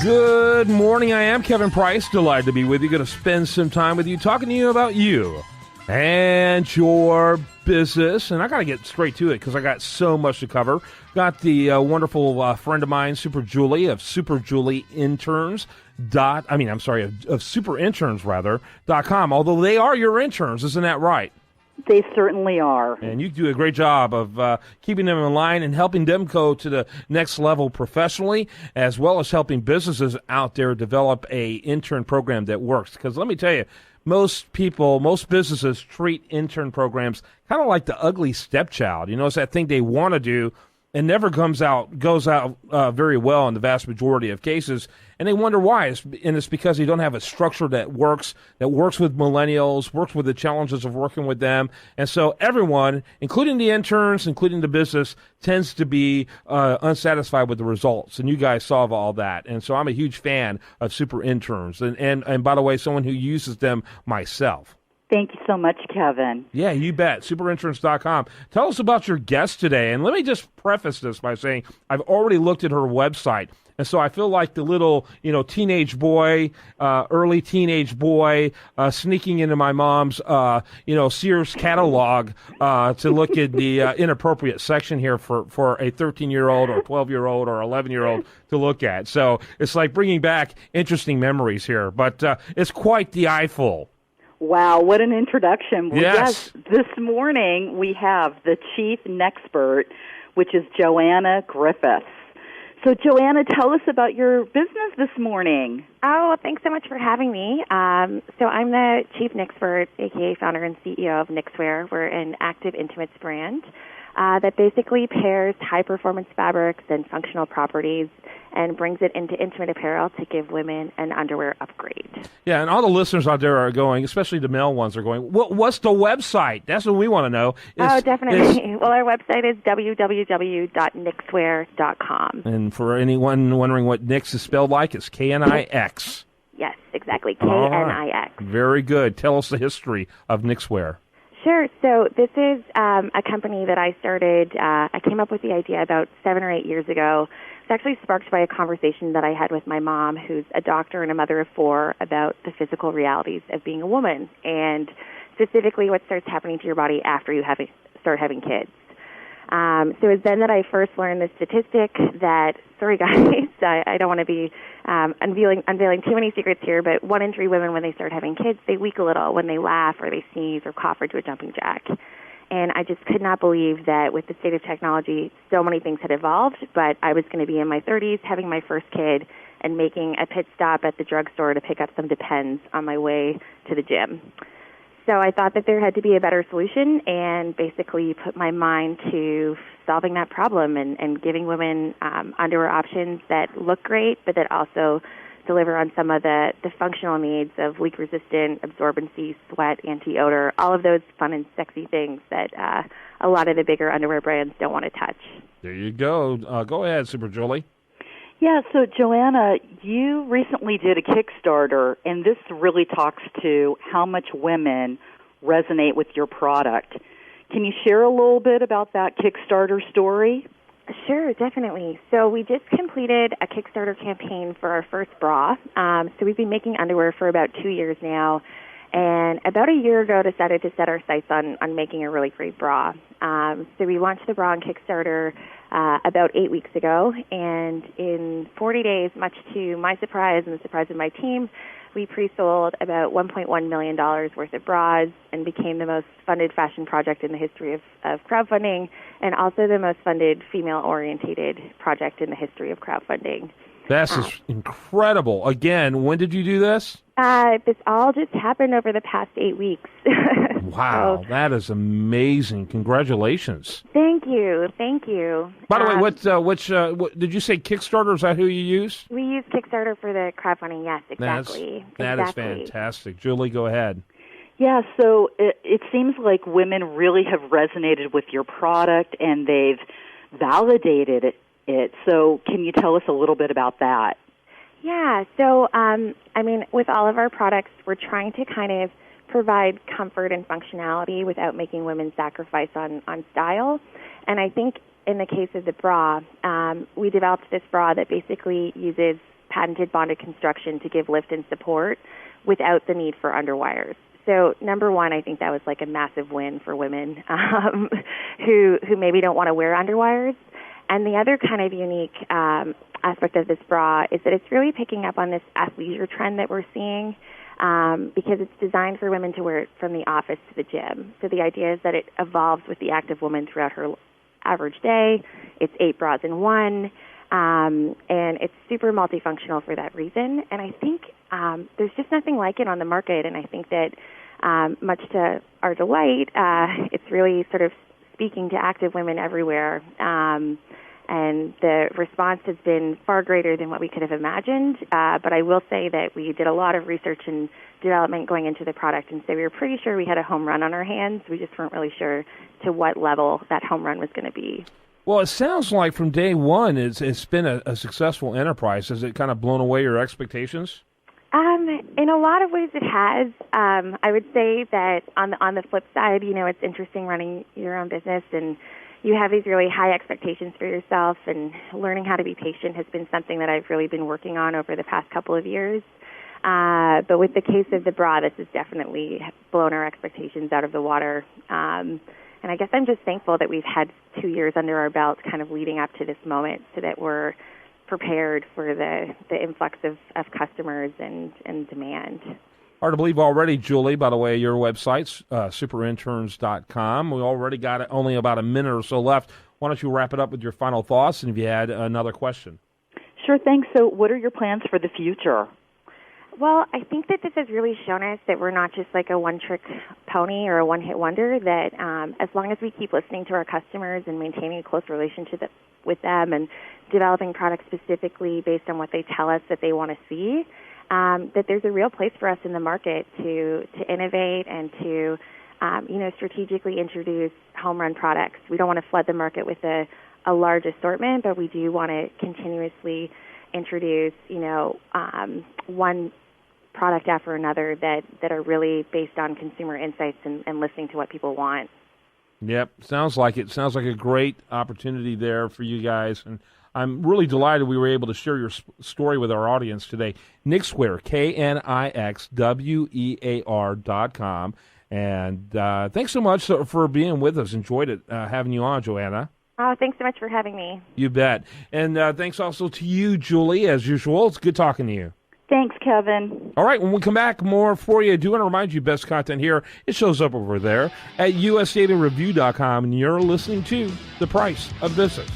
Good morning. I am Kevin Price. Delighted to be with you. Going to spend some time with you, talking to you about you and your business. And I got to get straight to it because I got so much to cover. Got the wonderful friend of mine, Super Julie of superinterns.com. Although they are your interns, isn't that right? They certainly are. And you do a great job of keeping them in line and helping them go to the next level professionally, as well as helping businesses out there develop a intern program that works. Because let me tell you, most businesses treat intern programs kind of like the ugly stepchild. You know, it's that thing they want to do and never goes out very well in the vast majority of cases, and they wonder why. It's because they don't have a structure that works with millennials, works with the challenges of working with them, and so everyone, including the interns, including the business, tends to be unsatisfied with the results, and you guys solve all that. And so I'm a huge fan of Super Interns, and by the way, someone who uses them myself. Thank you so much, Kevin. Yeah, you bet. Superinsurance.com. Tell us about your guest today. And let me just preface this by saying I've already looked at her website. And so I feel like the little, teenage boy, early teenage boy, sneaking into my mom's, Sears catalog to look at the inappropriate section here for a 13-year-old or 12-year-old or 11-year-old to look at. So it's like bringing back interesting memories here. But it's quite the eyeful. Wow, what an introduction. Well, yes, this morning we have the Chief Nexpert, which is Joanna Griffiths. So, Joanna, tell us about your business this morning. Oh, thanks so much for having me. So I'm the Chief Nexpert, a.k.a. founder and CEO of Nixwear. We're an active intimates brand that basically pairs high-performance fabrics and functional properties and brings it into intimate apparel to give women an underwear upgrade. Yeah, and all the listeners out there are going, especially the male ones, are going, what's the website? That's what we want to know. Definitely. Well, our website is www.nixwear.com. And for anyone wondering what Nix is spelled like, it's K-N-I-X. Yes, exactly, K-N-I-X. Very good. Tell us the history of Nixwear. Sure. So this is a company that I started. I came up with the idea about 7 or 8 years ago. It's actually sparked by a conversation that I had with my mom, who's a doctor and a mother of 4, about the physical realities of being a woman, and specifically what starts happening to your body after you start having kids. So it was then that I first learned the statistic that, sorry guys, I don't want to be unveiling too many secrets here, but 1 in 3 women, when they start having kids, they weak a little when they laugh or they sneeze or cough or do a jumping jack. And I just could not believe that with the state of technology, so many things had evolved, but I was going to be in my 30s, having my first kid, and making a pit stop at the drugstore to pick up some Depends on my way to the gym. So I thought that there had to be a better solution, and basically put my mind to solving that problem and giving women underwear options that look great, but that also deliver on some of the functional needs of leak-resistant, absorbency, sweat, anti-odor, all of those fun and sexy things that a lot of the bigger underwear brands don't want to touch. There you go. Go ahead, Super Julie. Yeah, so Joanna, you recently did a Kickstarter, and this really talks to how much women resonate with your product. Can you share a little bit about that Kickstarter story? Sure, definitely. So we just completed a Kickstarter campaign for our first bra. So we've been making underwear for about 2 years now, and about a year ago decided to set our sights on making a really great bra. So we launched the bra on Kickstarter about 8 weeks ago, and in 40 days, much to my surprise and the surprise of my team, we pre-sold about $1.1 million worth of bras and became the most funded fashion project in the history of crowdfunding, and also the most funded female-orientated project in the history of crowdfunding. This is incredible. Again, when did you do this? This all just happened over the past 8 weeks. Wow, so, that is amazing. Congratulations. Thank you. Thank you. By the way, what did you say Kickstarter? Is that who you use? We use Kickstarter for the crowdfunding, yes, exactly. That is fantastic. Julie, go ahead. Yeah, so it seems like women really have resonated with your product and they've validated it. So can you tell us a little bit about that? Yeah, so, with all of our products, we're trying to kind of provide comfort and functionality without making women sacrifice on style. And I think in the case of the bra, we developed this bra that basically uses patented bonded construction to give lift and support without the need for underwires. So number one, I think that was like a massive win for women who maybe don't want to wear underwires. And the other kind of unique aspect of this bra is that it's really picking up on this athleisure trend that we're seeing because it's designed for women to wear it from the office to the gym. So the idea is that it evolves with the active woman throughout her average day. It's 8 bras in one, and it's super multifunctional for that reason. And I think there's just nothing like it on the market, and I think that much to our delight, it's really sort of speaking to active women everywhere. And the response has been far greater than what we could have imagined. But I will say that we did a lot of research and development going into the product, and so we were pretty sure we had a home run on our hands. We just weren't really sure to what level that home run was going to be. Well, it sounds like from day one it's been a successful enterprise. Has it kind of blown away your expectations? In a lot of ways it has. I would say that on the flip side, it's interesting running your own business, and you have these really high expectations for yourself, and learning how to be patient has been something that I've really been working on over the past couple of years. But with the case of the bra, this has definitely blown our expectations out of the water. And I guess I'm just thankful that we've had 2 years under our belt kind of leading up to this moment so that we're prepared for the influx of customers and demand. Hard to believe already, Julie, by the way, your website's superinterns.com. We already got only about a minute or so left. Why don't you wrap it up with your final thoughts, and if you had another question. Sure thing. So what are your plans for the future? Well, I think that this has really shown us that we're not just like a one-trick pony or a one-hit wonder, that as long as we keep listening to our customers and maintaining a close relationship with them and developing products specifically based on what they tell us that they want to see, that there's a real place for us in the market to innovate and to strategically introduce home run products. We don't want to flood the market with a large assortment, but we do want to continuously introduce one product after another that are really based on consumer insights and listening to what people want. Yep, sounds like it. Sounds like a great opportunity there for you guys, and I'm really delighted we were able to share your story with our audience today. Knixwear, KNIXWEAR.com. And thanks so much for being with us. Enjoyed it having you on, Joanna. Oh, thanks so much for having me. You bet. And thanks also to you, Julie, as usual. It's good talking to you. Thanks, Kevin. All right, when we come back, more for you. I do want to remind you, best content here, it shows up over there at usdailyreview.com, and you're listening to The Price of Business.